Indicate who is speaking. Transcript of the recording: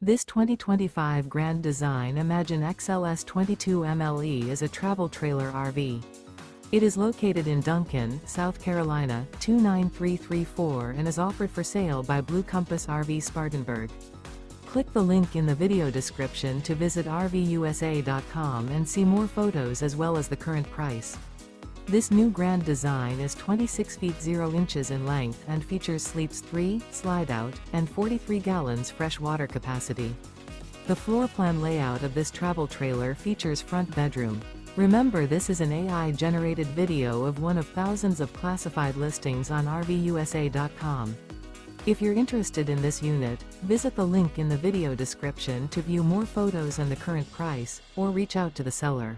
Speaker 1: This 2025 Grand Design Imagine XLS 22 MLE is a travel trailer RV. It is located in Duncan, South Carolina, 29334 and is offered for sale by Blue Compass RV Spartanburg. Click the link in the video description to visit RVUSA.com and see more photos as well as the current price. This new Grand Design is 26 feet 0 inches in length and features sleeps 3, Slideout, and 43 gallons fresh water capacity. The floor plan layout of this travel trailer features front bedroom. Remember, this is an AI-generated video of one of thousands of classified listings on RVUSA.com. If you're interested in this unit, visit the link in the video description to view more photos and the current price, or reach out to the seller.